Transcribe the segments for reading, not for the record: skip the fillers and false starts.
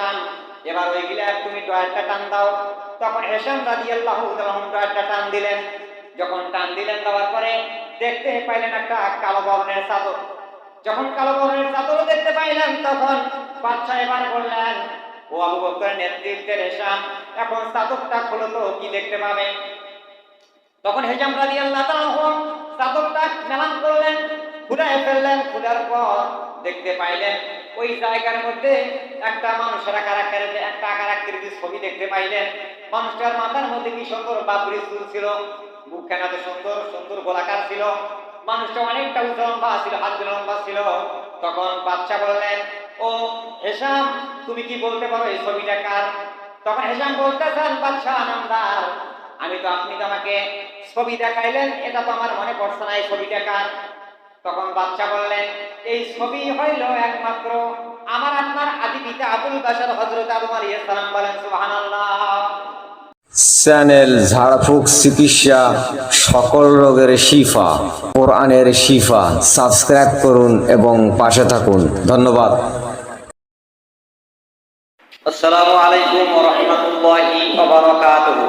Hesham, এবার ওইগুলা তুমি ডয়ারটা টান দাও। তখন হেশাম রাদিয়াল্লাহু তাআলা ডয়ারটা টান দিলেন। যখন টান দিলেন, দেওয়ার পরে দেখতে পাইলেন একটা কালো বর্ণের চাদর। যখন কালো বর্ণের চাদর দেখতে পাইলেন, তখন বাদশা এবার বললেন, ও আবু বকরের নেতৃত্বের হেশাম, এখন চাদরটা খোলো তো, কি দেখতে পাবে। তখন হেশাম রাদিয়াল্লাহু তাআলা চাদরটা মেলান করলেন, খুলে ফেললেন। খোলার পর দেখতে পাইলেন ওই জায়গার মধ্যে একটা মানুষের আকার আকৃতির ছবি দেখতে পাইলেন। মানুষটার মাথার মধ্যে কি সুন্দর বাবরি চুল ছিল, মুখখানা তো সুন্দর সুন্দর গোলাকার ছিল, মানুষটা অনেকটা উঁচু লম্বা ছিল, হাত লম্বা ছিল। তখন বাদশা বললেন, ও হেশাম, তুমি কি বলতে পারো এই ছবিটা কার? তখন হেশাম বলতেছেন, বাদশা নামদার, আপনি তো আমাকে ছবি দেখাইলেন, এটা তো আমার মনে পড়ছে না, এই ছবিটা কার? তখন বাদশা বললেন, এই ছবি হইল একমাত্র আমার আপনার আদি পিতা আবুল বাশার হযরত আদম আলাইহিস সালাম। বলেন সুবহানাল্লাহ। চ্যানেল ঝাড়ফুঁক চিকিৎসা, সকল রোগের শিফা, কোরআনের শিফা। সাবস্ক্রাইব করুন এবং পাশে থাকুন। ধন্যবাদ। আসসালামু আলাইকুম ওয়া রাহমাতুল্লাহি ওয়া বারাকাতুহু।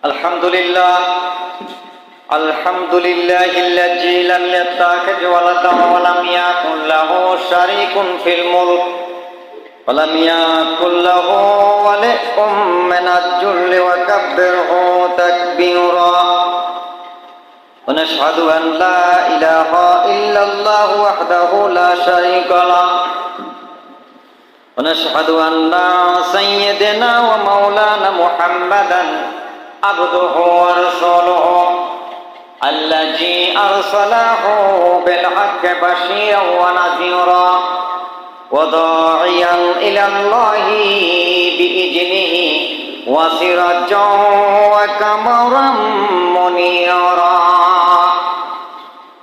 আলহামদুলিল্লাহ, আলহামদুলিল্লাহিল্লাযী লাম ইয়াত্তাখিয ওয়ালাদান ওয়া লাম ইয়াকুল লাহু শারীকুন ফিল মুলক ওয়া লাম ইয়াকুল লাহু ওয়ালিয়্যুম মিনাজ যুল্লি ওয়া কাব্বিরহু তাকবীরা। ওয়া নাশহাদু আন লা ইলাহা ইল্লাল্লাহু ওয়াহদাহু লা শারীকা লাহু ওয়া নাশহাদু আন্না সাইয়্যিদানা ওয়া মাওলানা মুহাম্মাদান আবদুহু ওয়া রাসূলুহু আল্লাযী আরসালাহু বিল হাক্কি বাশীরান ওয়া নাযীরা ওয়া দাঈয়ান ইলাল্লাহি বিইজনিহি ওয়া সিরাজান ওয়া কামারাম মুনীরা।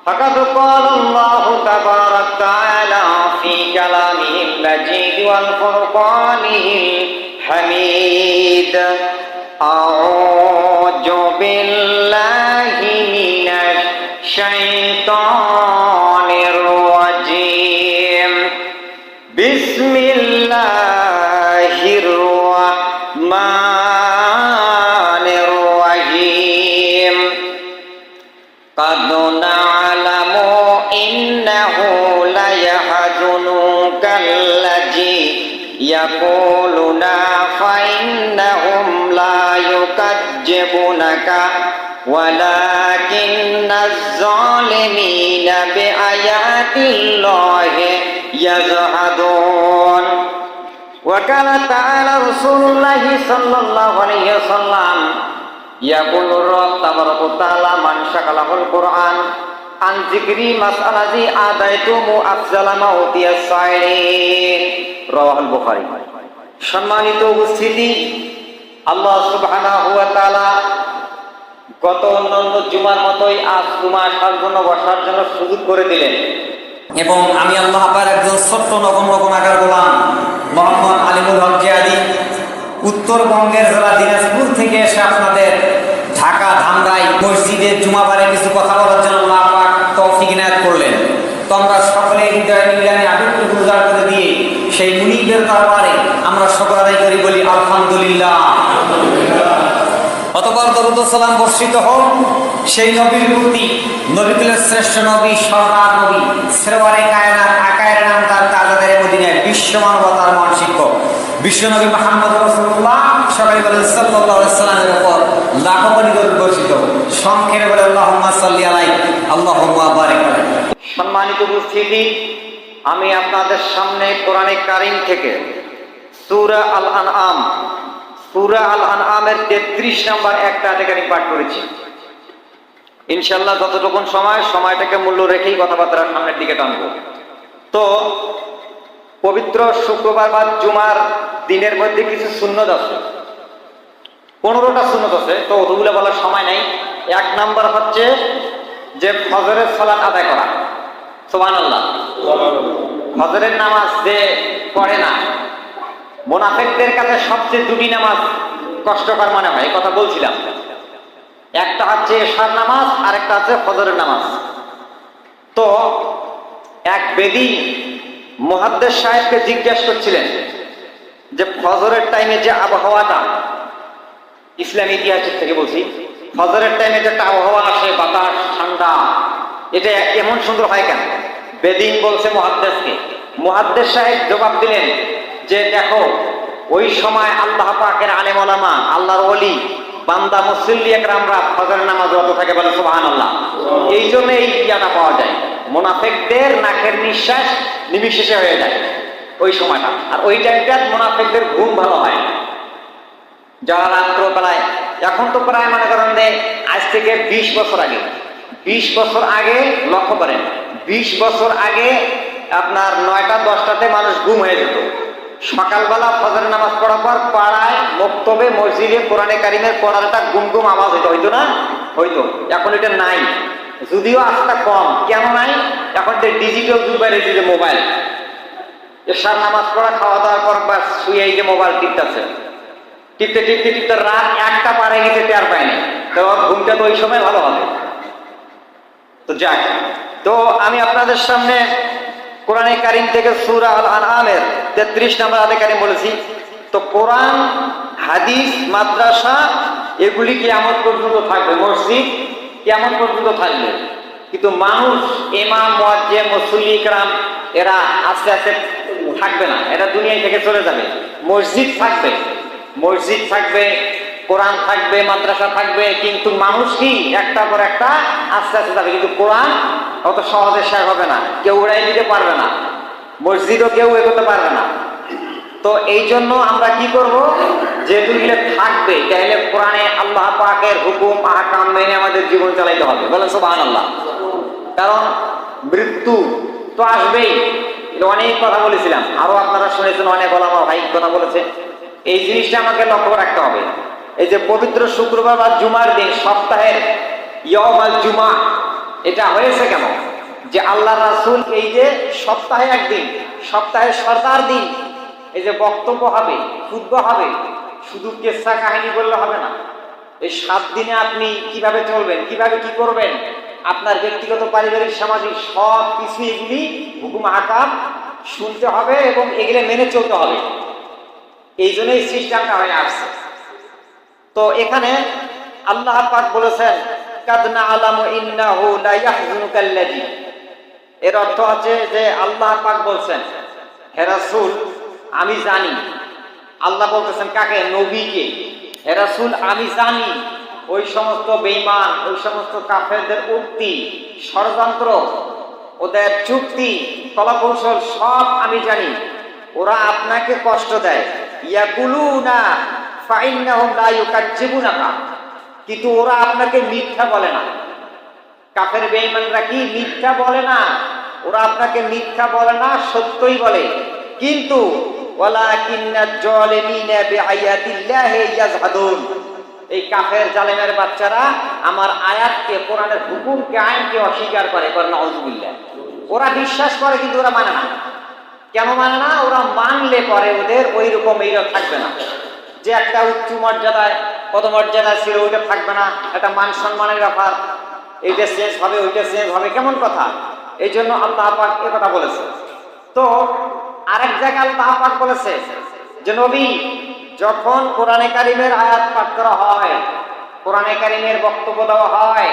فقد قال الله تبارك وتعالى في كلامه المجيد والفرقانه الحميد: أعوذ بالله من الشيطان الرجيم. بسم الله الرحمن الرحيم. قد نعلم إنه ليحزنك الذي يقولون فإنهم لا يكذبونك ولكن الظالمين بآيات الله يجحدون. وقال تعالى رسول الله صلى الله عليه وسلم: يقول الرب تبارك وتعالى من شغله القرآن عن ذكري مسألتي آتيته أفضل ما أوتي السائلين. رواه البخاري. সম্মানিত উপস্থিতি, আল্লাহ সুবহানাহু ওয়া তাআলা গত অন্যান্য জুমার মতোই আজ জুমা আসার জন্য বসার জন্য সুযোগ করে দিলেন এবং আমি আল্লাহ পাকের একজন ছোট্ট নগণ্য গুনাহগার গোলাম মোহাম্মদ আলিমুল হক জিয়াদি উত্তরবঙ্গের জেলা দিনাজপুর থেকে এসে আপনাদের ঢাকা ধামরাই মসজিদে জুমাবারে কিছু কথা বলার জন্য আল্লাহ পাক তৌফিক ইনায়াত করলেন। তো আমরা সকলে হৃদয় মিলানে আবেগকে গুজার করে দিয়ে সেই মুনিবের দরবারে আমরা শুকর আদায় করি, বলি আলহামদুলিল্লাহ। অতঃপর দরুদ ও সালাম বর্ষিত হোক সেই নবীর প্রতি, নবীকুলের শ্রেষ্ঠ নবী, সরদার নবী, সেরওয়ারে কায়নাত, আকায়ের নাম তার তাজাদের মদিনায় বিশ্ব মানবতার মহান শিক্ষক বিশ্বনবী মুহাম্মদ রাসূলুল্লাহ সবাই বলেন সাল্লাল্লাহু আলাইহি সাল্লামের উপর লাখো কোটি দরুদ বর্ষিত। সংক্ষেপে বলে আল্লাহুম্মা সাল্লি আলাইহি আল্লাহুম্মা বারিক আলাইহি। সম্মানিত উপস্থিতি, আমি আপনাদের সামনে কোরআনে কারীম থেকে সূরা আল আনআম, সূরা আল আনআমের 33 নম্বর একটা আয়াত পাঠ করেছি। ইনশাআল্লাহ যতটুকু সময়টাকে মূল্য রেখেই কথাবার্তা সামনের দিকে টানবো। তো পবিত্র শুক্রবার বা জুমার দিনের মধ্যে কিছু সুন্নত আছে, 15টা সুন্নত আছে। তো ওগুলো বলার সময় নাই। 1 নাম্বার হচ্ছে যে ফজরের সালাত আদায় করা। সুবহানাল্লাহ। ফজরের নামাজ যে পড়ে না, মুনাফিকদের কাছে সবচেয়ে দুটি নামাজ কষ্টকর মনে হয়, এই কথা বলছিলাম। একটা হচ্ছে এশার নামাজ আর একটা হচ্ছে ফজরের নামাজ। তো এক বেদী মুহাদ্দিস সাহেবকে জিজ্ঞেস করছিলেন যে ফজরের টাইমে যে আবহাওয়াটা, ইসলামী ইতিহাসের থেকে বলছি, ফজরের টাইমে যে একটা আবহাওয়া আসে, বাতাস ঠান্ডা, এটা এমন সুন্দর হয় কেন? বেদিন বলছে মুহাদ্দিস সাহেব জবাব দিলেন যে দেখো, ওই সময় আল্লাহ পাকের আলেম ওলামা, আল্লাহর ওলি, বান্দা মুসল্লি একরামরা ফজরের নামাজ রত থাকে, বলে সুবহানাল্লাহ। এই জন্য এই ইয়াটা পাওয়া যায়, মুনাফিকদের নাকের নিঃশ্বাস নিমিশেষে হয়ে যায় ওই সময়টা। আর ওই টাইমটা মুনাফিকদের ঘুম ভালো হয়, যারা রাত্রবেলায়, এখন তো প্রায় মনে করেন যে আজ থেকে 20 বছর আগে, 20 বছর আগে লক্ষ্য করেন, 20 বছর আগে আপনার 9টা 10টাতে মানুষ ঘুম হয়ে যেত। সকালবেলা ফজরের নামাজ পড়ার পর পাড়ায়, মক্তবে, মসজিদে কোরআনে কারিমের পড়ার একটা গুমগুম আওয়াজ হইতো না? হইতো। এখন এটা নাই, যদিও আস্তা কম। কেন নাই? এখন ডিজিটাল যুগ বেড়েছে, যে মোবাইল, এশার নামাজ পড়া, খাওয়া দাওয়ার পর বা শুয়ে এই যে মোবাইল টিপতেছে, টিপতে টিপতে টিপতে রাত 1টা পারে গেছে, টের পায়নি। তো ঘুমটা তো ওই সময় ভালো হবে। তো যাক, তো আমি আপনাদের সামনে কোরআনে কারিম থেকে সূরা আল আনআমের 33 নম্বর আয়াতে কারিম বলেছি। তো কোরআন, হাদিস, মাদ্রাসা এগুলি কিয়ামত পর্যন্ত থাকবে, মসজিদ কিয়ামত পর্যন্ত থাকবে। কিন্তু মানুষ, ইমাম, মুয়াজ্জিন, মুসল্লি ইকরাম এরা আস্তে আস্তে থাকবে না, এরা দুনিয়া থেকে চলে যাবে। মসজিদ থাকবে, মসজিদ থাকবে, কোরআন থাকবে, মাদ্রাসা থাকবে, কিন্তু মানুষ কি একটা পর একটা আস্তে আস্তে যাবে। কিন্তু কোরআন অত সহজে শেষ হবে না, কেউ উড়াই দিতে পারবে না, মসজিদও কেউ এগোতে পারবে না। তো এই জন্য আমরা কি করব, যেহেতু এগুলো থাকবে, তাহলে কোরআনে আল্লাহ পাকের হুকুম আহকাম মেনে আমাদের জীবন চালাইতে হবে, বলেন সুবহানাল্লাহ। কারণ মৃত্যু তো আসবেই, এটা অনেক কথা বলেছিলাম, আরো আপনারা শুনেছেন, অনেক ওলামা ভাই কথা বলেছে। এই জিনিসটা আমাকে লক্ষ্য রাখতে হবে। এই যে পবিত্র শুক্রবার বা জুমার দিন, সপ্তাহের ইয়াউমুল জুমা, এটা হয়েছে কেন? যে আল্লাহ রাসূল এই যে সপ্তাহে একদিন, সপ্তাহের সরদার দিন, এই যে বক্তব্য হবে, খুতবা হবে, শুধু কিসসা কাহিনী বললে হবে না। এই 7 দিনে আপনি কিভাবে চলবেন, কিভাবে কি করবেন, আপনার ব্যক্তিগত, পারিবারিক, সামাজিক সব কিছু, এগুলি হুকুম আহকাম শুনতে হবে এবং এগুলো মেনে চলতে হবে। এই জন্যই সিস্টেমটা হয়ে আসছে। তো এখানে আল্লাহ পাক বলেছেন, কাদ না'লামু ইন্নাহু লা ইয়াহজুনুকাল্লাযী, এর অর্থ আছে যে আল্লাহ পাক বলছেন, হে রাসূল আমি জানি, আল্লাহ বলতেছেন কাকে? নবীকে। হে রাসূল আমি জানি ওই সমস্ত বেঈমান, ওই সমস্ত কাফেরদের উক্তি, ষড়যন্ত্র, ওদের চুক্তি, কলাকৌশল সব আমি জানি। ওরা আপনাকে কষ্ট দেয়, ইয়াকুলুনা ফাইন্নাহুম লা ইউকাজ্জিবুনাকা, কিন্তু ওরা আপনাকে মিথ্যা বলে না। কাফের বেঈমানরা কি মিথ্যা বলে না? ওরা আপনাকে মিথ্যা বলে না, সত্যই বলে। কিন্তু ওয়ালাকিন্নাজ জালিমিনা বিআয়াতিল্লাহি ইয়াজহাদুন, এই কাফের জালেমের বাচ্চারা আমার আয়াতকে, কোরআনের হুকুমকে, আইনকে অস্বীকার করে, নাউযুবিল্লাহ। ওরা বিশ্বাস করে কিন্তু ওরা মানে না। কেন মানে না? ওরা মানলে পরে ওদের ওই রকম এইরকম থাকবে না, যে একটা উচ্চ মর্যাদায়, পদমর্যাদা ছিল, ওইটা থাকবে না। একটা মান সম্মানের ব্যাপার, এইটা চেঞ্জ হবে, ওইটা চেঞ্জ হবে, কেমন কথা। এই জন্য আল্লাহ পাক এ কথা বলেছে। তো আরেক জায়গায় আল্লাহ পাক বলেছে যে নবী, যখন কোরআনে কারিমের আয়াত পাঠ করা হয়, কোরআনে কারিমের বক্তব্য দেওয়া হয়,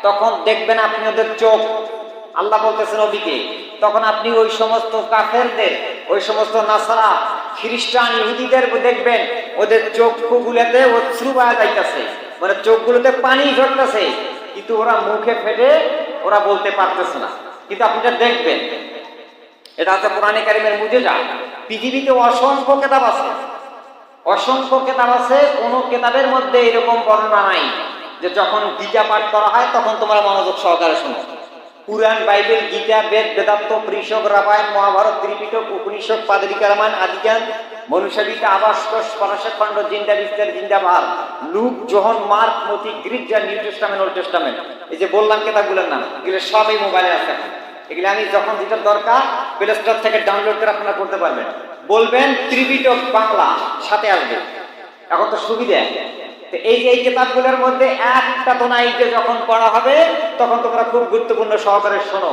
তখন দেখবেন আপনি ওদের চোখ, আল্লাহ বলতেছেন নবীকে, তখন আপনি ওই সমস্ত কাফেরদের, ওই সমস্ত নাসারা, খ্রিস্টান, ইহুদিদের দেখবেন ওদের চোখগুলোতে অশ্রু বয়া যাইতেছে, মানে চোখগুলোতে পানি ঝরতেছে, কিন্তু ওরা মুখে ফেটে ওরা বলতে পারতেছে না। কিন্তু আপনি এটা দেখবেন, এটা হচ্ছে কোরআনে কারিমের মুজিজা। পৃথিবীতে অসংখ্য কিতাব আছে, অসংখ্য কিতাব আছে, কোন কিতাবের মধ্যে এরকম বর্ণনা নাই যে যখন গীতা পাঠ করা হয় তখন তোমরা মনোযোগ সহকারে শোনো। পুরাণ, বাইবেল, গীতা, বেদ, বেদান্ত, পৃষক, রামায়ণ, মহাভারত, ত্রিপিটক, উপনিষদ, পাদরিকা রামায়ণ, আদিজ্ঞান, মনুষ্যবিদ্যা, আবাসকোষ, পরাশখণ্ড, জিন্দা বিস্তার, জিন্দাবাদ, লুক, জোহন, মার্ক, মতি, Greek, New Testament, Old Testament, এই যে বললাম কিতাবগুলোর নাম, এগুলো সব এই মোবাইলে আছে। এগুলো আমি যখন যেটা দরকার প্লে স্টোর থেকে ডাউনলোড করে আপনারা করতে পারবেন। বলবেন ত্রিপিটক বাংলা, সাথে আসবে। এখন তো সুবিধা। এই যে এই কিতাবগুলোর মধ্যে একটা তো নাই যে যখন পড়া হবে তখন তোমরা খুব গুরুত্বপূর্ণ সহকারে শোনো।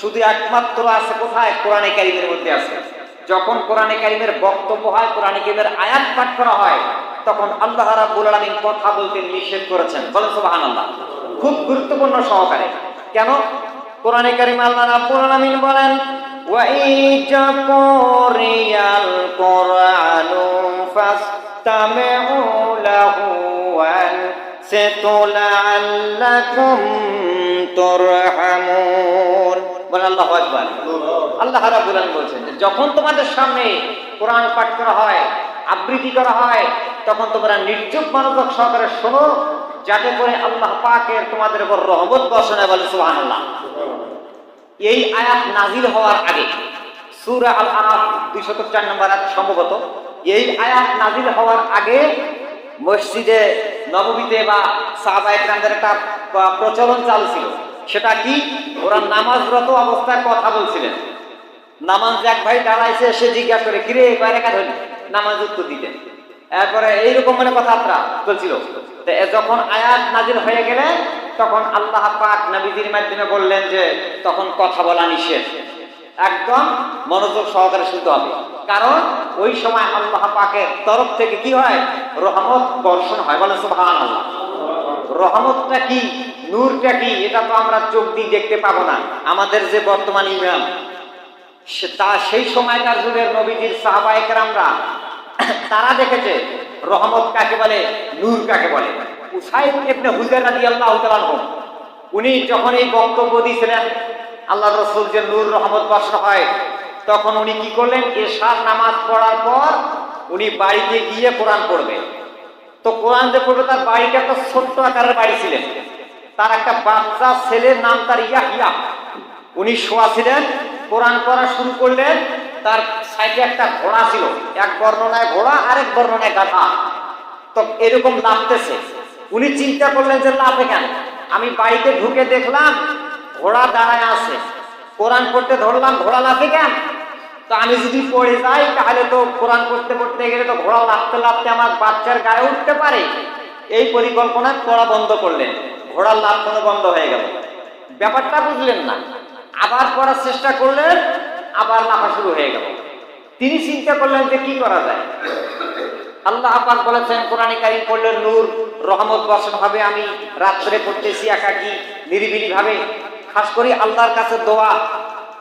শুধু একমাত্র আছে কোথায়? কোরআনে কারিমের মধ্যে আছে। যখন কোরআনে কারিমের বক্তব্য হয়, কোরআনে কারিমের আয়াত পাঠ করা হয়, তখন আল্লাহ রাব্বুল আলামিন কথা বলতে নিষেধ করেছেন। বলেন সুবহানাল্লাহ। খুব গুরুত্বপূর্ণ সহকারে। কেন? কোরআনে কারিমে আল্লাহ রাব্বুল আলামিন বলেন, ওয়া ইজা কুরিয়াল কুরআনু ফাসতামিউ লাহু ওয়ানসিতু লাআল্লাকুম তুরহামুন। বলেন আল্লাহু আকবার। আল্লাহ রাব্বুল আলামিন বলেন যে যখন তোমাদের সামনে কোরআন পাঠ করা হয়, আবৃত্তি করা হয়, তখন তোমরা নির্চুপ মনোযোগ সহকারে শোনো, যাতে করে আল্লাহ পাকের তোমাদের উপর রহমত বর্ষণ হয়। বলেন সুবহানাল্লাহ। এই আয়াত নাজিল হওয়ার আগে, সূরা আল আরাফ 204 নম্বর আয়াত সম্ভবত, এই আয়াত নাজিল হওয়ার আগে মসজিদে নববীতে বা সাহাবায়ে কেরামদের একটা প্রচলন চালু ছিল। সেটা কি? ওরা নামাজরত অবস্থায় কথা বলছিলেন। নামাজ এক ভাই দাঁড়াইছে, সে জিজ্ঞাসা করে, কিরে বাইরে কাজ হলি? নামাজ উত্তর দিতেন। এরপরে এইরকম কথাবার্তা চলছিল। যখন আয়াত নাজিল হয়ে গেলে তখন আল্লাহ পাক নবীজির মাধ্যমে বললেন যে তখন কথা বলা নিষেধ, একদম মনোযোগ সহকারে শুনতে হবে। কারণ ওই সময় আল্লাহ পাকের তরফ থেকে কি হয়? রহমত বর্ষণ হয়। বলেন সুবহানাল্লাহ। রহমতটা কি, নূরটা কি, এটা তো আমরা চোখ দিয়ে দেখতে পাবো না। আমাদের যে বর্তমান ইমাম, সেই সময়কার যুগের নবীজির সাহাবায়ে কেরামরা তারা দেখেছে রহমত কাকে বলে, নূর কাকে বলে। উসাইদ ইবনে হুযায়র রাদিয়াল্লাহু তাআলা আনহু, উনি যখন এই বক্তব্য দিয়েছিলেন আল্লাহর রাসূল যে নূর রহমত বর্ষণ হয়, তখন উনি কি করলেন? এশার নামাজ পড়ার পর উনি বাড়িতে গিয়ে কোরআন পড়বে। তো কোরআন যে পড়বে, তার বাড়িটা একটা ছোট্ট আকারের বাড়ি ছিলেন। তার একটা বাচ্চা ছেলের নাম তার ইয়াহইয়া। উনি শোয়া ছিলেন, কোরআন পড়া শুরু করলেন। তার সাইডে একটা ঘোড়া ছিল, এক বর্ণনায় ঘোড়া, আরেক বর্ণনায় গাধা। তো এরকম লাফতেছে। উনি চিন্তা করলেন যে লাফে কেন? আমি বাড়িতে ঢুকে দেখলাম ঘোড়া দাঁড়ায় আছে, কোরআন পড়তে ধরলাম, ঘোড়া লাফে কেন? তো আমি যদি পড়ে যাই তাহলে তো কোরআন পড়তে পড়তে গেলে তো ঘোড়া লাফতে লাফতে আমার বাচ্চার গায়ে উঠতে পারে। এই পরিকল্পনায় পড়া বন্ধ করলেন, ঘোড়ার লাফানো বন্ধ হয়ে গেল। ব্যাপারটা বুঝলেন না, আবার পড়ার চেষ্টা করলেন, আবার লাফা শুরু হয়ে গেল। তিনি চিন্তা করলেন যে কি করা যায়। আল্লাহ পাক বলেছেন কোরআনে কারীম পড়লে নূর রহমত বর্ষণ হবে। আমি রাত্রে পড়তেছি একাকী নিরিবিলি ভাবে, খাস করে আল্লাহর কাছে দোয়া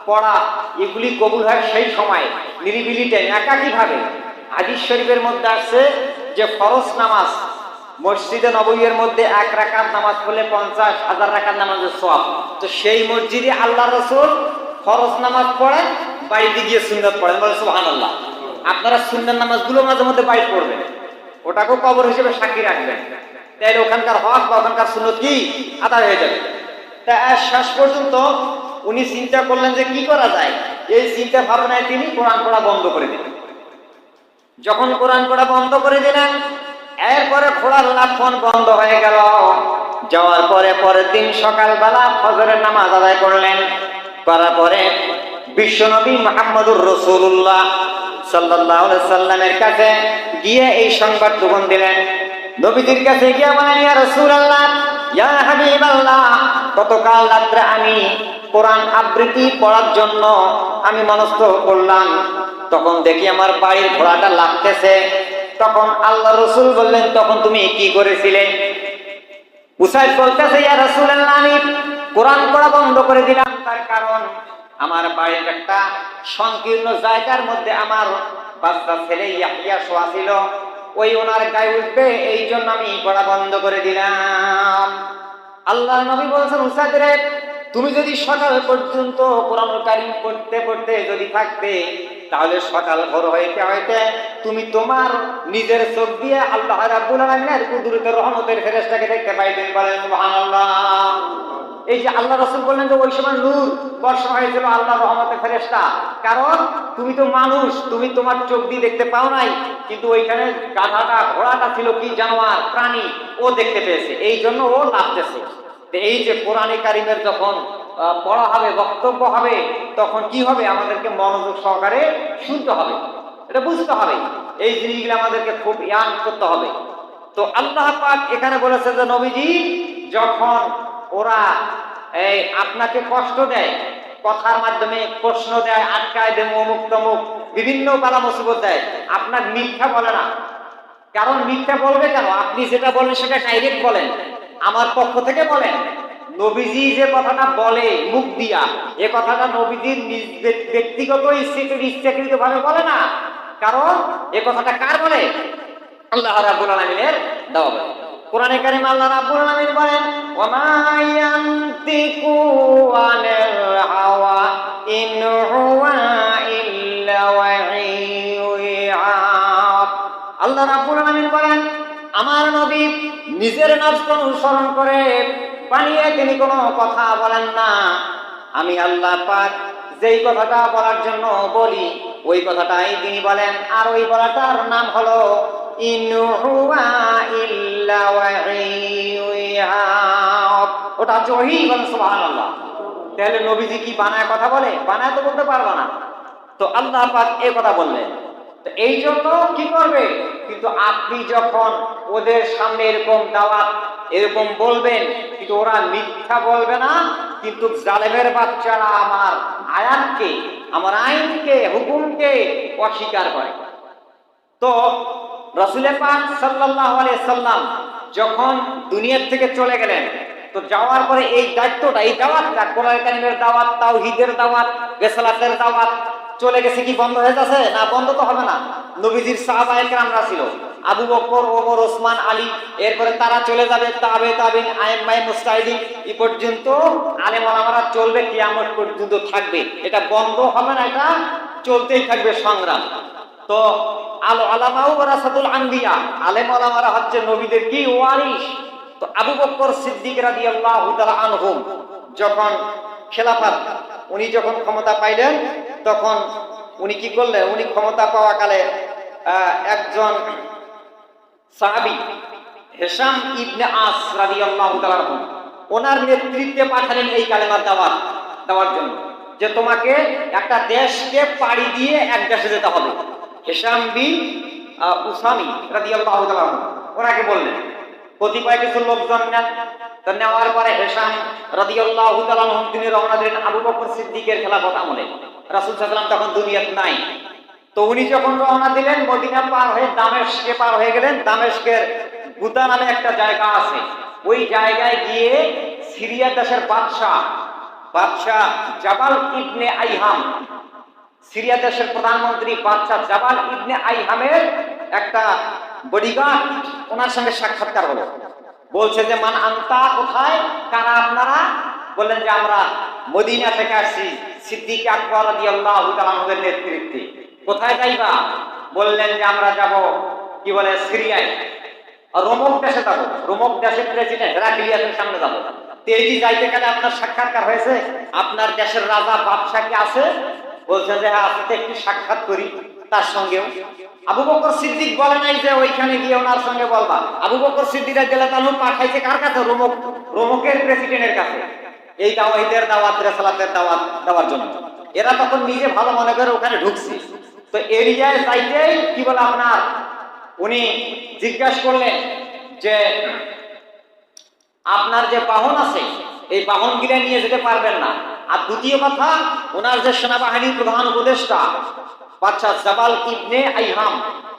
পড়া এগুলি কবুল হয় সেই সময় নিরিবিলিতে একাকী ভাবে। হাদিস শরীফের মধ্যে আসছে যে ফরজ নামাজ মসজিদে নববীর মধ্যে 1 রাকাত নামাজ পড়লে 50,000 রাকাত নামাজের সওয়াব। তো সেই মসজিদে আল্লাহর রাসূল ফরজ নামাজ পড়েন, বাড়িতে গিয়ে সুন্নাত পড়েন। বলেন সুবহানাল্লাহ। আপনারা সুন্নাত নামাজগুলো মাঝে মধ্যে বাড়িতে পড়বেন, ওটাকেও কবর হিসেবে সাক্ষী রাখবেন, তাইলে ওখানকার হক বা ওখানকার সুন্নত কি আদায় হয়ে যাবে। তা শেষ পর্যন্ত উনি চিন্তা করলেন যে কি করা যায়। এই চিন্তা ভাবনায় তিনি কোরআন পড়া বন্ধ করে দিলেন। যখন কোরআন পড়া বন্ধ করে দিলেন, এরপরে ঘোড়ার লাফন বন্ধ হয়ে গেল। যাওয়ার পরে পরের দিন সকালবেলা ফজরের নামাজ আদায় করলেন। করার পরে বিশ্বনবী মুহাম্মদুর রাসূলুল্লাহ সাল্লাল্লাহু আলাইহি সাল্লামের কাছে গিয়ে এই সংবাদ গ্রহণ দিলেন। নবীজির কাছে গিয়ে বলেন, ইয়া রাসূলুল্লাহ, ইয়া হাবিবাল্লাহ, গতকাল রাত্রে আমি কোরআন আবৃত্তি পড়ার জন্য আমি মনস্থ করলাম, তখন দেখি আমার বাড়ির ঘোড়াটা লাগতেছে। তখন আল্লাহ রাসূল বললেন, তখন তুমি কি করেছিলে? উসাইদ বলতেছে, ইয়া রাসূলুল্লাহ, আমি কোরআন পড়া বন্ধ করে দিলাম, তার কারণ আমার বাড়ির একটা সংকীর্ণ জায়গার মধ্যে আমার বাচ্চা ছেলে ইয়াহইয়া শোয়া ছিল, ওই ওনার গায়ে উঠবে, এই জন্য আমি পড়া বন্ধ করে দিলাম। আল্লাহর নবী বলছেন, উসাইদ রে, তুমি যদি সকাল পর্যন্ত কোরআনুল কারীম পড়তে পড়তে যদি থাকতে, তাহলে সকাল ভোর হইতে হইতে তুমি তোমার নিজের চোখ দিয়ে আল্লাহ রাব্বুল আলামিনের কুদরতের রহমতের ফেরেশতাকে দেখতে পাইতেন। বলেন সুবহানাল্লাহ। এই যে আল্লাহ রাসূল বললেন যে ওই সময় নূর বর্ষণ হয়েছিল আল্লাহর রহমতের ফেরেশতা, কারণ তুমি তো মানুষ, তুমি তোমার চোখ দিয়ে দেখতে পাও নাই, কিন্তু ওইখানে গাধাটা ঘোড়াটা ছিল কি জানোয়ার প্রাণী, ও দেখতে পেয়েছে, এই জন্য ও লাফতেছে। এই যে কোরআনে কারীমের যখন পড়া হবে, বক্তব্য হবে, তখন কি হবে? আমাদেরকে মনোযোগ সহকারে শুনতে হবে, এটা বুঝতে হবে। এই জিনিসগুলো আমাদেরকে খুব ইয়াদ করতে হবে। তো আল্লাহ পাক এখানে বলেছে যে নবীজি, যখন ওরা আপনাকে কষ্ট দেয়, কথার মাধ্যমে প্রশ্ন দেয়, আটকায় দেয়, অমুক তমুক বিভিন্ন বালা মুসিবত দেয়। আপনার মিথ্যা বলে না, কারণ মিথ্যা বলবে কেন? আপনি যেটা বলেন সেটা ডাইরেক্ট বলেন, আমার পক্ষ থেকে বলেন। নবীজি যে কথাটা বলে মুখ দিয়া, এ কথাটা নবীজির নিজ ব্যক্তিগত ইচ্ছাকৃত ভাবে বলে না, কারণ এ কথাটা কার বলে? আল্লাহ রাব্বুল আলামিনের দেওয়া বলে। কোরআনে কারিমে আল্লাহ রাব্বুল আলামিন বলেন, ওয়া মা ইয়ানতিকু আনিল হাওয়া ইন হুয়া ইল্লা ওয়াহয়ুন। আল্লাহ রাব্বুল আলামিন বলেন, আমার নবী নিজের নফস অনুসরণ করে বানিয়ে তিনি কোনো কথা বলেন না। আমি আল্লাহ পাক যেই কথাটা বলার জন্য বলি ওই কথাটাই তিনি বলেন, আর ওই বলাটার নাম হলো ইন হুয়া ইল্লা ওয়াহয়ুন। ওটা হচ্ছে ওহী। বলেন সুবহানাল্লাহ। তাহলে নবীজি কি বানায় কথা বলে? বানায় তো বলতে পারবে না। তো আল্লাহ পাক এই কথা বললেন। তো এই জন্য কি করবে? কিন্তু আপনি যখন ওদের সামনে এরকম দাওয়াত এরকম বলবেন, কিন্তু ওরা মিথ্যা বলবে না, কিন্তু জালেমের বাচ্চারা আমার আয়াতকে, আমার আইনকে, হুকুমকে অস্বীকার করে। তো রাসূল পাক সাল্লাল্লাহু আলাইহি সাল্লাম যখন দুনিয়া থেকে চলে গেলেন, তো যাওয়ার পরে এই দায়িত্বটা, এই দাওয়াতটা, কোরআন কারীমের দাওয়াত, তাওহীদের দাওয়াত, রিসালাতের দাওয়াত চলে গেছে কি বন্ধ হয়ে যাচ্ছে? না, বন্ধ তো হবে না। নবীজির সাহাবায়ে কেরামরা ছিল, আবু বকর, ওমর, ওসমান, আলী, এরপরে তারা চলে যাবে, তাবে তাবিন, আইম্মায়ে মুজতাহিদিন, এই পর্যন্ত আলেম ওলামারা চলবে, কিয়ামত পর্যন্ত থাকবে। এটা বন্ধ হবে না, এটা চলতেই থাকবে সংগ্রাম। তো আল উলামাউ ওয়ারাসাতুল আম্বিয়া, আলেম ওলামারা হচ্ছে নবীদের কি ওয়ারিস। তো আবু বকর সিদ্দিক রাদিয়াল্লাহু তাআলা আনহুম যখন খেলাফত, উনি যখন ক্ষমতা পাইলেন, তখন উনি কি করলেন? উনি ক্ষমতা পাওয়া কালে একজন সাহাবী হিশাম ইবনে আস রাদিয়াল্লাহু তাআলা আনহু ওনার নেতৃত্বে পাঠালেন এই কালেমার দাওয়াত দেওয়ার জন্য, যে তোমাকে একটা দেশকে পাড়ি দিয়ে এক দেশে যেতে হবে। হিশাম বিন উসামি রাদিয়াল্লাহু তাআলা আনহু ওনাকে বললেন। কতিপয় কিছু লোকজন নেন, তো নেওয়ার পরে হিশাম রাদিয়াল্লাহু তাআলা আনহু তিনি রওনা দিলেন আবু বকর সিদ্দিকের খেলাফত আমলে। রাসূল সাল্লাল্লাহু আলাইহি ওয়াসাল্লাম তখন দুনিয়াতে নাই। তো উনি যখন রওনা দিলেন, মদিনা পার হয়ে দামেস্কে পার হয়ে গেলেন। দামেস্কের গুতা নামে একটা জায়গা আছে, ওই জায়গায় গিয়ে সিরিয়া দেশের বাদশাহ জাবাল ইবনে আইহাম, সিরিয়া দেশের প্রধানমন্ত্রী বাদশাহ জাবাল ইবনে আইহামের একটা বডিগার্ড, ওনার সঙ্গে সাক্ষাৎকার হলো। বলছে যে মান আনতা, কোথায়, কারা আপনারা? বললেন যে আমরা মদিনা থেকে আসছি সিদ্দিক আকবর রাদিয়াল্লাহু তাআলা আনহুর নেতৃত্বে। কোথায় যাইবা? বললেন যে আমরা যাব কি বলে সিরিয়ায়, রোমক দেশে যাব, রোমক দেশের প্রেসিডেন্ট হেরাক্লিয়াসের সামনে যাব। তেজি যাইতে গেলে আপনার সাক্ষাৎকার হয়েছে, আপনার দেশের রাজা বাদশাহ কি আছে? বলছে যে হ্যাঁ আছে, একটু সাক্ষাৎ করি তার সঙ্গেও। আবু বকর সিদ্দিক বলে নাই যে ওইখানে গিয়ে ওনার সঙ্গে বলবা। আবু বকর সিদ্দিক রাদিয়াল্লাহু পাঠাইছে কার কাছে? রোমকের প্রেসিডেন্টের কাছে, এই তাওহীদের দাওয়াত, রিসালাতের দাওয়াত দেওয়ার জন্য। এরা তখন নিজে ভালো মনে করে ওখানে ঢুকছে। তো এরিয়ায় যাইতেই কি বলে আপনার উনি জিজ্ঞাসা করলেন যে আপনার যে বাহন আছে এই বাহন গিলে নিয়ে যেতে পারবেন না। আর দ্বিতীয় কথা, ওনার যে সেনাবাহিনীর প্রধান উপদেষ্টা বাদশাহ জাবাল ইবনে আইহাম,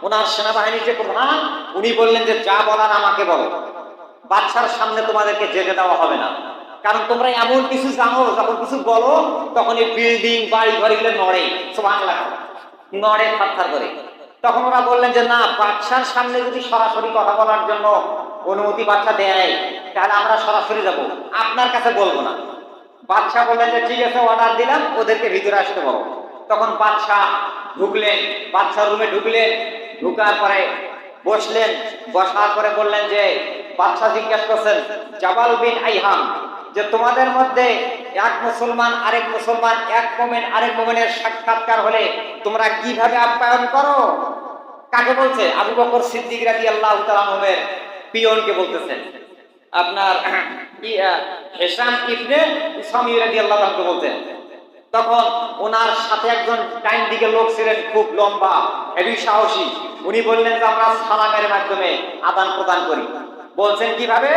ওনার সেনাবাহিনীর যে প্রধান, উনি বললেন যে যা বলার আমাকে বলো, বাদশার সামনে তোমাদেরকে যেতে দেওয়া হবে না। কারণ তোমরা এমন কিছু জানো, যখন কিছু বলো তখন এই বিল্ডিং, বাড়ি ঘর এগুলো নড়ে, সুবহানাল্লাহ, নড়ে, থারথার করে। তখন ওরা বললেন যে না, বাদশার সামনে যদি সরাসরি কথা বলার জন্য অনুমতি বাদশা দেয়, তাহলে আমরা সরাসরি যাব, আপনার কাছে বলবো না। বাদশা বললেন যে ঠিক আছে, অর্ডার দিলাম, ওদেরকে ভিতরে আসতে বলো। তখন বাদশা ঢুকলেন, বাদশার রুমে ঢুকলেন, ঢুকার পরে বসলেন, বসার পরে বললেন যে বাদশা জিজ্ঞাসা করছেন জাবাল বিন আইহাম যে তোমাদের মধ্যে এক মুসলমান আরেক মুসলমান, এক মুমিন আরেক মুমিনের সাক্ষাৎকার হলে তোমরা কিভাবে আপ্যায়ন করো? কাকে বলছে? আবু বকর সিদ্দিক রাদিয়াল্লাহু তাআলা আনহুর পিয়নকে বলতেছেন, আপনার হিশাম ইবনে উসামি রাদিয়াল্লাহু তাআলা বলতেন। তখন ওনার সাথে একজন ডাইন দিকে লোক ছিলেন, খুব লম্বা, হেভি সাহসী। উনি বললেন যে আমরা সালামের মাধ্যমে আদান প্রদান করি। বলছেন কিভাবে?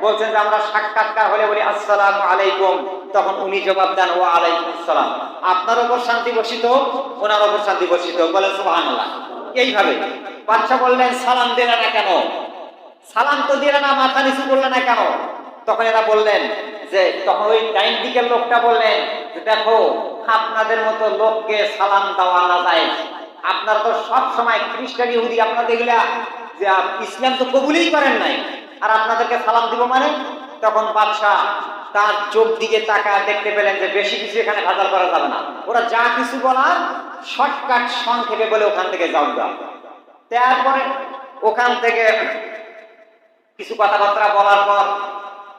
বলছেন যে আমরা সাক্ষাৎকার হলে বলি আসসালামু আলাইকুম, তখন উনি জবাব দেন ওয়া আলাইকুম আসসালাম। আপনার উপর শান্তি বর্ষিত হোক, ওনার উপর শান্তি বর্ষিত হোক, বলেন সুবহানাল্লাহ। এইভাবে বাদশা বললেন সালাম দিলে না কেন? সালাম তো দিলে না, মাথা নিচু করলে না কেন? তখন এরা বললেন যে, তখন ওই ডাইন দিকের লোকটা বললেন যে দেখো, আপনাদের মতো লোককে সালাম দেওয়া না যায়, আপনারা তো সব সময় খ্রিস্টান ইহুদি, আপনাদের এগুলা যে ইসলাম তো কবুলই করেন নাই, আর আপনাদেরকে সালাম দিব মানে? তখন বাদশাহ তার চোখ দিকে তাকায় দেখতে পেলেন যে বেশি কিছু এখানে ভেজাল করা যাবে না, ওরা যা কিছু বলার শর্টকাট সংক্ষেপে বলে ওখান থেকে যাও যাও। তারপরে ওখান থেকে কিছু কথাবার্তা বলার পর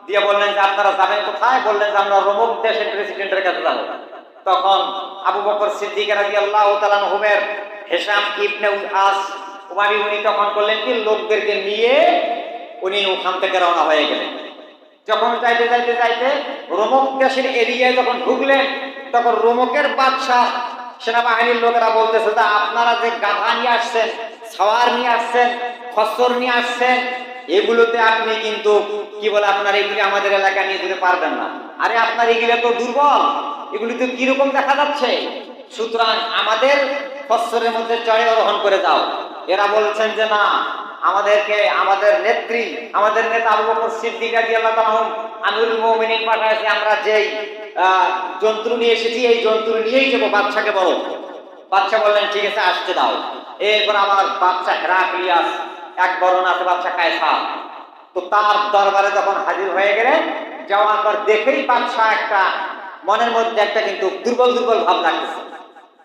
দিয়ে বললেন যে আপনারা যাবেন কোথায়? বললেন যে আমরা রোম দেশের প্রেসিডেন্টের কাছে যাব। তখন আবু বকর সিদ্দিক রাদিয়াল্লাহু তাআলা আনহুমের হিশাম ইবনে আস উমারি উনি তখন করলেন কি, লোকদেরকে নিয়ে উনি ওখান থেকে রওনা হয়ে গেলেন। যখন যাইতে যাইতে যাইতে রোমক দেশের এরিয়ায় যখন ঢুকলেন, তখন রোমকের বাদশাহ সেনাবাহিনীর লোকেরা বলতেছে যে আপনারা যে গাধা নিয়ে আসছেন, সাওয়ার নিয়ে আসছেন, খচ্চর নিয়ে আসছেন, এগুলোতে আপনি কিন্তু কি বলে আপনার এগুলি আমাদের এলাকা নিয়ে যেতে পারবেন না। আরে আপনার এগুলো তো দুর্বল, এগুলি তো কিরকম দেখা যাচ্ছে, সুতরাং আমাদের খচ্চরের মধ্যে চড়ে আরোহণ করে দাও। এরা বলছেন যে না, আমাদেরকে আমাদের নেত্রী, আমাদের নেতা আবু বকর সিদ্দিক রাদিয়াল্লাহু তাআলা আমিরুল মুমিনিন পাঠাইছে, আমরা যেই যন্ত্র নিয়ে এসেছি এই যন্ত্র নিয়েই যাবো, বাদশাকে বলো। বাদশা বললেন ঠিক আছে, আসতে দাও। এরপর আমার বাদশা হেরাক্লিয়াস, এক বরণ আছে বাদশা কায়সার, তো তার দরবারে যখন হাজির হয়ে গেলেন, যাওয়ার পর দেখেই বাদশা একটা মনের মধ্যে একটা কিন্তু দুর্বল দুর্বল ভাব লাগতেছে।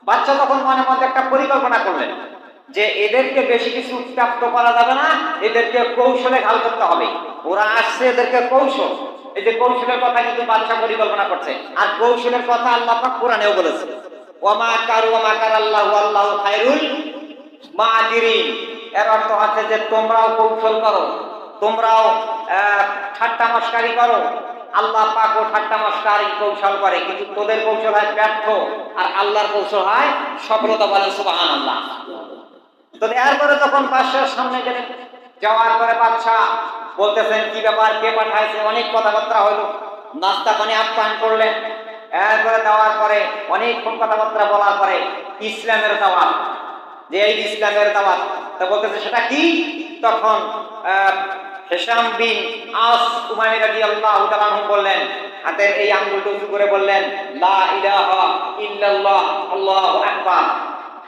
বাদশা তখন মনের মধ্যে একটা পরিকল্পনা করলেন যে এদেরকে বেশি কিছু প্রাপ্ত করা যাবে না, এদেরকে কৌশলে ঘাল করতে হবে। ওরা আসছে, এদেরকে কৌশল, এই যে কৌশলের কথা কিন্তু বাদশা পরিকল্পনা করছে। আর কৌশলের কথা আল্লাহ পাক কোরআনেও বলেছে, ওয়ামা কারু ওয়ামা কারাল্লাহু আল্লাহু খায়রুল মাকিরিন। এর অর্থ হচ্ছে যে তোমরাও কৌশল করো, তোমরাও ঠাট্টা মস্কারি করো, আল্লাহ পাকও ঠাট্টা মস্কারি কৌশল করে, কিন্তু তোদের কৌশল হয় ব্যর্থ আর আল্লাহর কৌশল হয় সফলতা। বলেন সুবহানাল্লাহ। তো এরপরে তখন বাদশার সামনে গেলেন, যাওয়ার পরে বাদশাহ বলতেছেন কি ব্যাপার, কে পাঠাইছে, অনেক কথাবার্তা হলো, নাস্তা পানি আপ্যায়ন করলেন। এরপরে দেওয়ার পরে অনেকক্ষণ কথাবার্তা বলার পরে ইসলামের দাওয়াত, যে এই ইসলামের দাওয়াত, তা বলতেছে সেটা কি? তখন হিশাম বিন আস উমাইরি রাদিয়াল্লাহু তাআলা আনহু বললেন, হাতের এই আঙ্গুলটা উঁচু করে বললেন লা ইলাহা ইল্লাল্লাহ আল্লাহু আকবার।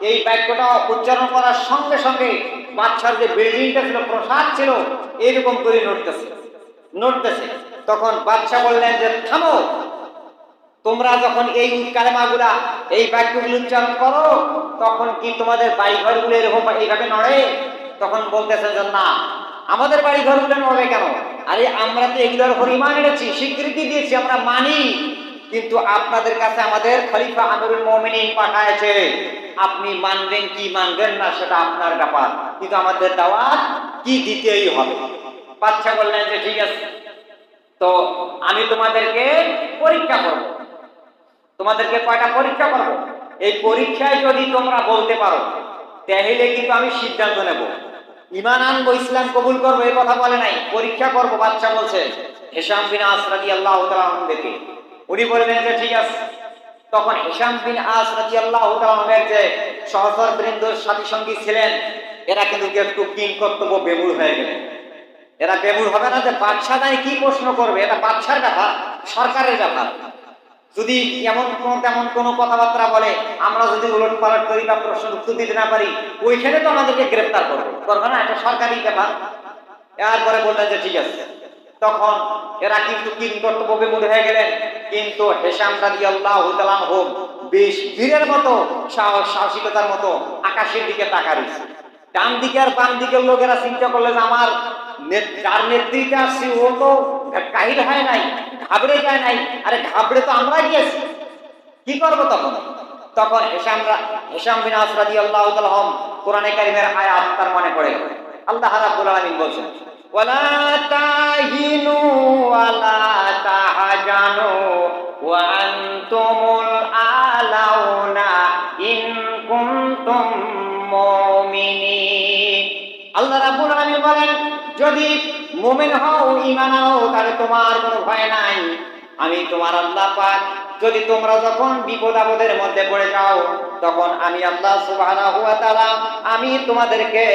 এই বাক্যটা উচ্চারণ করার সঙ্গে সঙ্গে বাদশার যে বিল্ডিংটা ছিল, প্রসাদ ছিল, এরকম করে নড়তেছে। তখন বাদশা বললেন যে থামো, তোমরা যখন এই কালেমাগুলা, এই বাক্যগুলো উচ্চারণ করো, তখন কি তোমাদের বাড়ি ঘরগুলো এরকম এইভাবে নড়ে? তখন বলতেছেন যে না, আমাদের বাড়ি ঘরগুলো নড়বে কেন? আরে আমরা তো এগুলোর উপর ঈমান এনেছি, স্বীকৃতি দিয়েছি, আমরা মানি, কিন্তু আপনাদের কাছে আমাদের খলিফা আমিরুল মুমিনিন পাঠায়েছে, আপনি মানবেন কি মানবেন না সেটা আপনার ব্যাপার, কিন্তু আমাদের দাওয়াত কি দিতেই হবে। বাদশা বললেন যে ঠিক আছে, তো আমি তোমাদেরকে পরীক্ষা করব। তোমাদেরকে কয়টা পরীক্ষা করব, এই পরীক্ষায় যদি তোমরা বলতে পারো তাহলে কিন্তু আমি সিদ্ধান্ত নেব, ঈমান আনবো, ইসলাম কবুল করবো, এই কথা বলে নাই, পরীক্ষা করব। বাদশা বলছে হিশাম বিন আস রাদিয়াল্লাহু তাআলা আনহুকে, উনি বললেন যে ঠিক আছে। তখন হিশাম বিন আস রাদিয়াল্লাহু তাআলা আনহুর যে সহচর বৃন্দ সাথী সঙ্গী ছিলেন, এরা কিন্তু একটু কিং কর্তব্য বেমুর হয়ে গেলেন। এরা বেমুর হবে না যে বাদশা জানি কি প্রশ্ন করবে, এটা বাদশার ব্যাপার, সরকারের ব্যাপার। যদি এমন তেমন কোনো কথাবার্তা বলে, আমরা যদি উলট পালট করি বা প্রশ্ন উত্তর দিতে না পারি, ওইখানে তো আমাদেরকে গ্রেফতার করবে না, এটা সরকারি ব্যাপার। এরপরে বললেন যে ঠিক আছে। তখন এরা কিন্তু কিং কর্তব্য বিমূঢ় হয়ে গেলেন, কিন্তু হিশাম রাদিয়াল্লাহু তাআলা আনহু বেশ বীরের মতো, সাহসিকতার মতো আকাশের দিকে তাকা রয়েছে। ডান দিকে আর বাম দিকের লোকেরা চিন্তা করলেন আমার যার নেতৃত্বে আসছি ও তো কাহিল হয় নাই, ঘাবড়ে যায় নাই, আরে ঘাবড়ে তো আমরা গিয়েছি, কি করবো তখন? তখন হিশাম বিন আস রাদিয়াল্লাহু তাআলা কোরআনে কারীমের আয়াত তার মনে পড়ে গেল। আল্লাহ রাব্বুল আলামিন বলেন ওয়ালা তাহিনু ওয়ালা তাহজানু ওয়া আনতুমুল আলাউনা ইন কুনতুম মুমিনিন। আল্লাহ রাব্বুল আলামিন বলেন যদি মুমিন হও, ঈমান আনো, তাহলে তোমার কোনো ভয় নাই। আমি তোমার আল্লাহ পাক, যদি তোমরা যখন বিপদ আপদের মধ্যে পড়ে যাও, তখন আমি আল্লাহ সুবহানাহু ওয়া তাআলা আমি তোমাদেরকে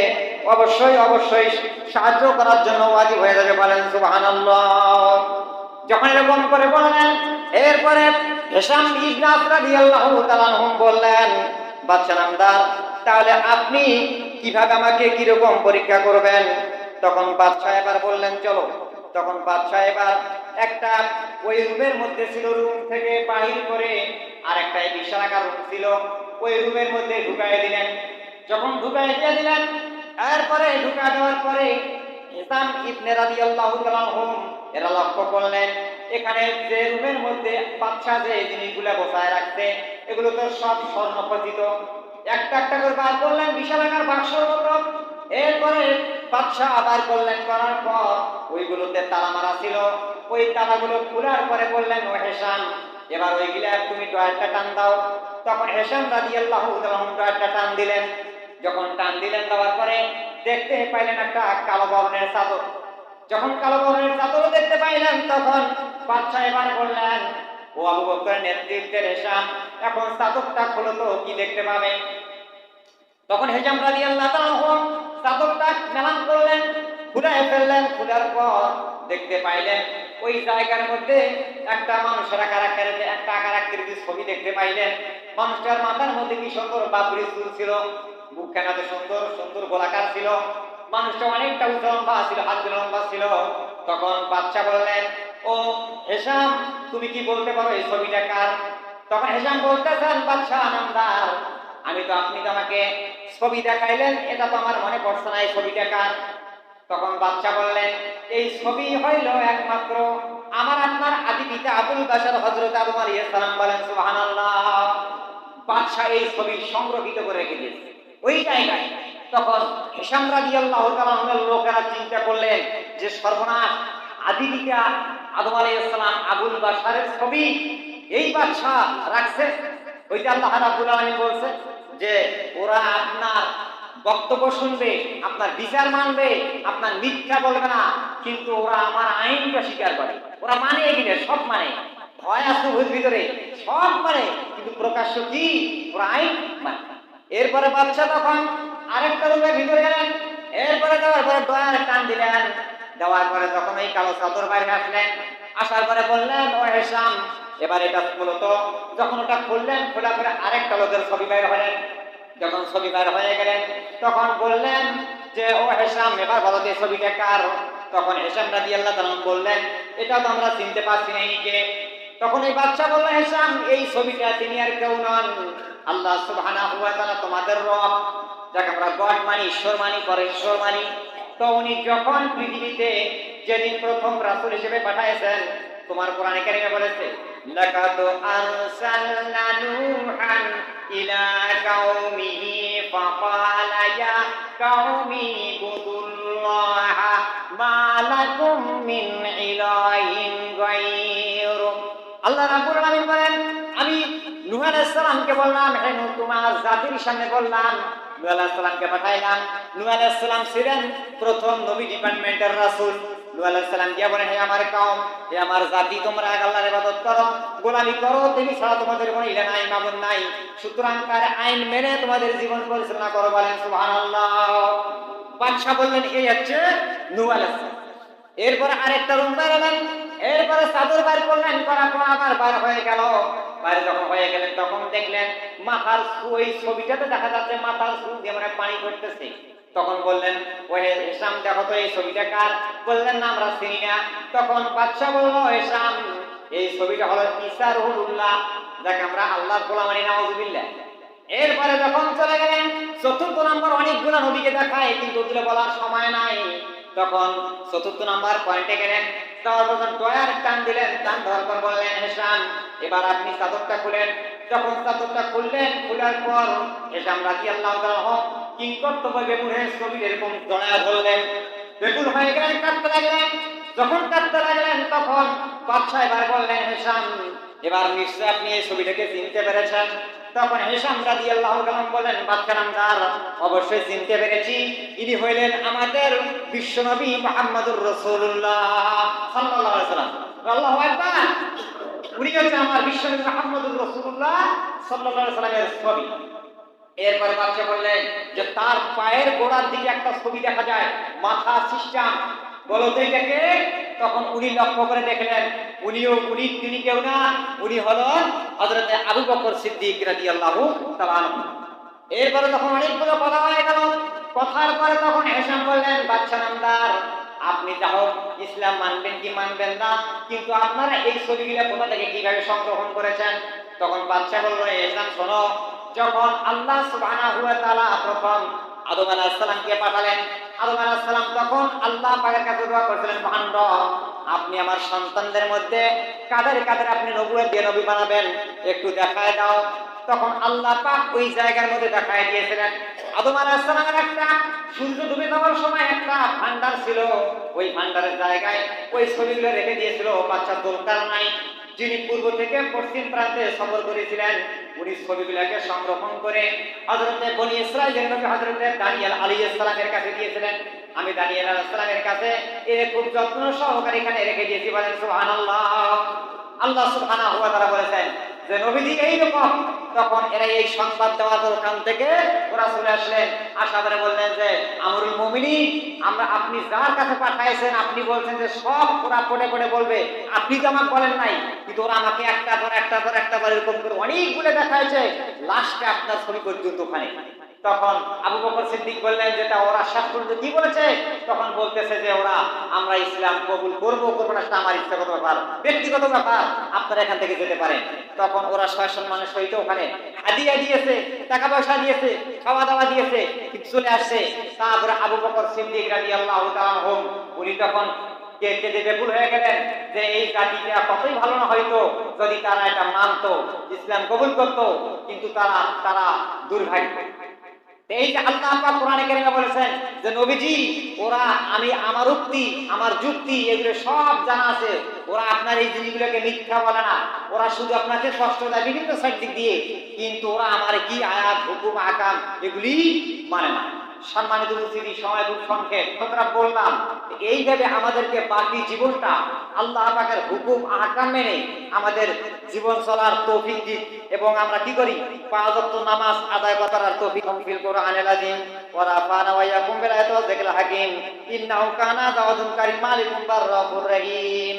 অবশ্যই অবশ্যই সাহায্য করার জন্য ওয়াজিব হয়ে যাবে। বলেন সুবহানাল্লাহ। যখন এরকম করে বললেন, এরপরে হিশাম ইবনে আস রাদিয়াল্লাহু তাআলা আনহু বললেন, বাদশা নামদার, তাহলে আপনি কিভাবে আমাকে কিরকম পরীক্ষা করবেন? তখন বাদশা এবার বললেন চলো। তখন বাদশা এবার একটা ওই রুমের মধ্যে ছিল, রুম থেকে বাহির করে আর একটা বিশালাকার রুম ছিল, ওই রুমের মধ্যে ঢুকাই দিলেন। যখন ঢুকাই দিয়ে দিলেন, এরপরে ঢুকা দেওয়ার পরে হিশাম ইবনে রাদিয়াল্লাহু তাআলা আনহু এরা লক্ষ্য করলেন, এখানে যে রুমের মধ্যে বাদশা যে জিনিসগুলো বসায় রাখছে এগুলো তো সব স্বর্ণ খচিত। একটা একটা করে বার করলেন বিশালাকার বাক্সর মতো। এরপরে বাদশা আবার করলেন, করার পর ওইগুলোতে তালা মারা ছিল। ওই তালাগুলো খোলার পরে বললেন, ও হিশাম, এবার ওইগুলা তুমি ডয়ারটা টান দাও। তখন হিশাম রাদিয়াল্লাহু তাআলা ডয়ারটা টান দিলেন। যখন টান দিলেন, দেওয়ার পরে দেখতে পাইলেন একটা কালো বর্ণের চাদর। যখন কালো বর্ণের চাদর দেখতে পাইলেন, তখন বাদশা এবার বললেন, ও আবু বকরের নেতৃত্বের হিশাম, এখন চাদরটা খোলো তো, কি দেখতে পাবে? তখন হিশাম রাদিয়াল্লাহু তাআলা চাদরটা মেলান করলেন, খুলে ফেললেন। খোলার পর দেখতে পাইলেন ওই জায়গার মধ্যে একটা মানুষের একটা আকার আকৃতির ছবি দেখতে পাইলেন। মানুষটার মাথার মধ্যে কি সুন্দর বাবরি চুল ছিল, মুখখানা তো সুন্দর সুন্দর গোলাকার ছিল, মানুষটা অনেকটা উঁচু লম্বা ছিল, হাত লম্বা ছিল। তখন বাদশা বললেন, ও হিশাম, তুমি কি বলতে পারো এই ছবিটা কার? তখন হিশাম বলতেছেন, বাদশা নামদার, আপনি তো আমাকে ছবি দেখাইলেন, এটা তো আমার মনে পড়ছে না, এই ছবিটা কার? তখন বাদশা বললেন, এই ছবি হইল একমাত্র আমার আপনার আদি পিতা আবুল বাশার হযরত আদম আলাইহিস সালাম। বলেন সুবহানাল্লাহ। বাদশা এই ছবি সংরক্ষিত করে রেখে দিয়েছে ওই জায়গায়। তখন হিশাম রাদিয়াল্লাহু তাআলা আনহুর লোকেরা চিন্তা করলেন যে সর্বনাশ, আদি পিতা আদম আলাইহিস সালাম আবুল বাশারের ছবি এই বাদশা রাখছে। ওই যে আল্লাহ রাব্বুল আলামিন বলছে যে ওরা আপনার বক্তব্য শুনবে, আপনার বিচার মানবে, আপনার মিথ্যা বলবে না, কিন্তু ওরা আমার আইনটা স্বীকার করে। ওরা মানে এগুলো সব মানে, ভয় আছে ওর ভিতরে, সব মানে, কিন্তু প্রকাশ্য কি ওরা আইন মানে। এরপরে বাদশা তখন আরেকটা রুমের ভিতরে গেলেন। এরপরে যাওয়ার পরে ডয়ার টান দিলেন। দেওয়ার পরে তখন এই কালো চাদর বাইরে আসলেন। আসার পরে বললেন, ও হিশাম, এবার এটা মূলত যখন ওটা খুললেন, খোলার পরে আরেকটা লোকের ছবি বাইরে হলেন। যখন ছবি বার হয়ে গেলেন, তখন বললেন যে, ও হিশাম, এবার বলো যে ছবিটা কার? তখন হিশাম রাদিয়াল্লাহু তাআলা বললেন, এটা তো আমরা চিনতে পারছি না ইনিকে। তখন এই বাদশা বলল, হিশাম, এই ছবিটা তিনি আর কেউ নন, আল্লাহ সুবহানাহু ওয়া তাআলা তোমাদের রব, যাকে আমরা গড মানি, ঈশ্বর মানি, পরমেশ্বর মানি। তো উনি যখন পৃথিবীতে যেদিন প্রথম রাসূল হিসেবে পাঠাইছেন, তোমার কোরআনে কারিমে বলেছে, লাকাদ আরসালনা নূহান ইলা কাউমিহি ফাকালা ইয়া কাউমি ইবুদুল্লাহ মা লাকুম মিন ইলাহিন গায়রু। আল্লাহ রাব্বুল আলামিন বলেন, আমি নূহ আলাইহিস সালামকে বললাম, হে নূহ, তোমার জাতির সামনে বললাম, নূহ আলাইহিস সালামকে পাঠাইলাম। নূহ আলাইহিস সালাম ছিলেন প্রথম নবী ডিপার্টমেন্টের রাসূল। নূহ আলাইহিস সালাম দিয়া বলেন, হে আমার কওম, হে আমার জাতি, তোমরা আল্লাহর ইবাদত করো, গোলামি করো, তিনি ছাড়া তোমাদের কোনো ইলাহ নাই, মাবুদ নাই। সুতরাং তার আইন মেনে তোমাদের জীবন পরিচালনা করো। বলেন সুবহানাল্লাহ। বাদশা বললেন, এই হচ্ছে নূহ আলাইহিস সালাম। এরপরে আরেকটা রুম বেরোলেন। এরপরে চাদর বাইর করলেন, করার পর আবার বার হয়ে গেল। বাইরে যখন হয়ে গেলেন, তখন দেখলেন মাথার ওই ছবিটাতে দেখা যাচ্ছে মাথার চুল দিয়ে মানে পানি পড়তেছে। তখন বললেন, ওই হিশাম, দেখো তো এই ছবিটা কার? বললেন, না, আমরা চিনি না। তখন বাদশা বলল, হিশাম, এই ছবিটা হলো ঈসা রুহুল্লাহ, যাকে আমরা আল্লাহর গোলাম মানি, নাউযুবিল্লাহ। এরপরে যখন চলে গেলেন, চতুর্থ নাম্বার অনেকগুলো নবীকে দেখায়, কিন্তু ওগুলো বলার সময় নাই। তখন চতুর্থ নাম্বার পয়েন্টে গেলেন, তখন ডয়ার টান দিলেন। টান দেওয়ার পর বললেন, হিশাম, এবার আপনি চাদরটা খুলেন। যখন চাদরটা খুললেন, খোলার পর হিশাম রাদিয়াল্লাহু তাআলা কিংকর্তব্য বেকুরে ছবি এরকম জড়ায় ধরলেন। বেকুল হয়ে গেলেন, কাঁদতে লাগলেন। যখন কাঁদতে লাগলেন, তখন বাদশা এবার বললেন, হিশাম, এবার নিশ্চয় আপনি এই ছবিটাকে চিনতে পেরেছেন। তখন হিশাম রাদিয়াল্লাহু তাআলা বলেন, বাদশা নামদার, অবশ্যই চিনতে পেরেছি, ইনি হইলেন আমাদের বিশ্বনবী মুহাম্মদুর রাসূলুল্লাহ সাল্লাল্লাহু আলাইহি ওয়াসাল্লাম। আল্লাহু আকবার। উনি হচ্ছেন আমার বিশ্বনবী মুহাম্মদুর রাসূলুল্লাহ সাল্লাল্লাহু আলাইহি ওয়াসাল্লামের ছবি। এরপরে বাদশা বললেন যে তার পায়ের গোড়ার দিকে একটা ছবি দেখা যায়, মাথা সিস্টেম, বলো তো এটাকে। তখন উনি লক্ষ্য করে দেখলেন তিনি কেউ না, উনি হলেন হযরত আবু বকর সিদ্দিক রাদিয়াল্লাহু তাআলা আনহু। এরপরে তখন অনেকগুলো কথা হয়ে গেল। কথার পরে তখন হিশাম বললেন, বাদশা নামদার, আপনি যাও ইসলাম মানবেন কি মানবেন না, কিন্তু আপনারা এই ছবিগুলো কোথা থেকে কিভাবে সংগ্রহণ করেছেন? তখন বাদশা বলল, হিশাম শোনো, যখন আল্লাহ সুবহানাহু ওয়া তাআলা প্রথম আদম আলাইহিস সালামকে পাঠালেন, আদম আলাইহিস সালাম তখন আল্লাহ পাকের কাছে দোয়া করেছিলেন, মহান রব, আপনি আমার সন্তানদের মধ্যে কাদের কাদের আপনি নবুয়ত দিয়ে নবী বানাবেন একটু দেখায় দাও। তখন আল্লাহ পাক ওই জায়গার মধ্যে দেখায় দিয়েছিলেন। আদম আলাইহিস সালামের একটা সূর্য ডুবে যাওয়ার সময় একটা ভান্ডার ছিল, ওই ভান্ডারের জায়গায় ওই ছবিগুলো রেখে দিয়েছিল বাচ্চা যুলকারনাইন, যিনি পূর্ব থেকে পশ্চিম প্রান্তে সফর করেছিলেন। উনি ছবিগুলোকে সংরক্ষণ করে হযরতে বনি ইসরাঈলের নবী হযরতে দানিয়েল আলাইহিস সালামের কাছে দিয়েছিলেন। আমি দানিয়েল আলাইহিস সালামের কাছে খুব যত্ন সহকারে এখানে রেখে দিয়েছি, বলেন সুবহানাল্লাহ। আল্লাহ সুবহানাহু ওয়া তাআলা বলেছেন যে নবীজি এইরকম। তখন এরা এই সংবাদ দেওয়ার ওখান থেকে ওরা চলে আসলেন, আশা করে বললেন যে আমরুল মুমিনিন, আপনি যার কাছে পাঠাইছেন আপনি বলছেন যে সব ওরা পড়ে পড়ে বলবে, আপনি তো আমাকে বলেন নাই, কিন্তু ওরা আমাকে একটা পর একটা পর এরকম করে অনেকগুলো দেখাইছে, লাস্টে আপনার ছবি পর্যন্ত ওখানে। তখন আবু বকর সিদ্দিক বললেন, যেটা ওরা শেষ পর্যন্ত কি বলেছে? তখন বলতেছে যে ওরা আমরা ইসলাম কবুল করবো না সেটা আমার ইচ্ছাগত ব্যাপার, ব্যক্তিগত ব্যাপার, আপনারা এখান থেকে যেতে পারেন। তখন ওরা সম্মানের সহিত ওখানে হাদিয়া দিয়েছে, টাকা পয়সা দিয়েছে, খাওয়া দাওয়া দিয়েছে, কিন্তু চলে আসছে। তারপরে আবু বকর সিদ্দিক রাদিয়াল্লাহু তাআলা আনহু উনি তখন কেটে বেকুল হয়ে গেলেন যে এই জাতিটা কতই ভালো না হয়তো যদি তারা এটা মানতো, ইসলাম কবুল করতো, কিন্তু তারা দুর্ভাগ্য। এই যে আল্লাহ পাক কোরআনে কারিমে বলেছেন যে নবীজি, ওরা আমার উক্তি আমার যুক্তি এগুলো সব জানা আছে, ওরা আপনার এই জিনিসগুলোকে মিথ্যা বলে না, ওরা শুধু আপনাকে কষ্ট দেয় বিভিন্ন সাইড দিক দিয়ে, কিন্তু ওরা আমার কি আয়াত হুকুম আকাম এগুলি মানে না। সম্মানিত উপস্থিতি, সময় খুব সংক্ষেপ, কথাটা বললাম। এইভাবে আমাদেরকে বাকি জীবনটা আল্লাহ পাকের হুকুম আহকাম মেনে আমাদের জীবন চলার তৌফিক দিন, এবং আমরা কি করি, 5 ওয়াক্ত নামাজ আদায় করার তৌফিক ফিল কোরআনিল আযীম ওয়া রাফানা ওয়া ইয়াকুম বিল আয়াতি ওয়া যিকরিল হাকীম ইন্নাহু কানা যাওয়াদুন কারীম মালিকুম বাররাফুর রহিম।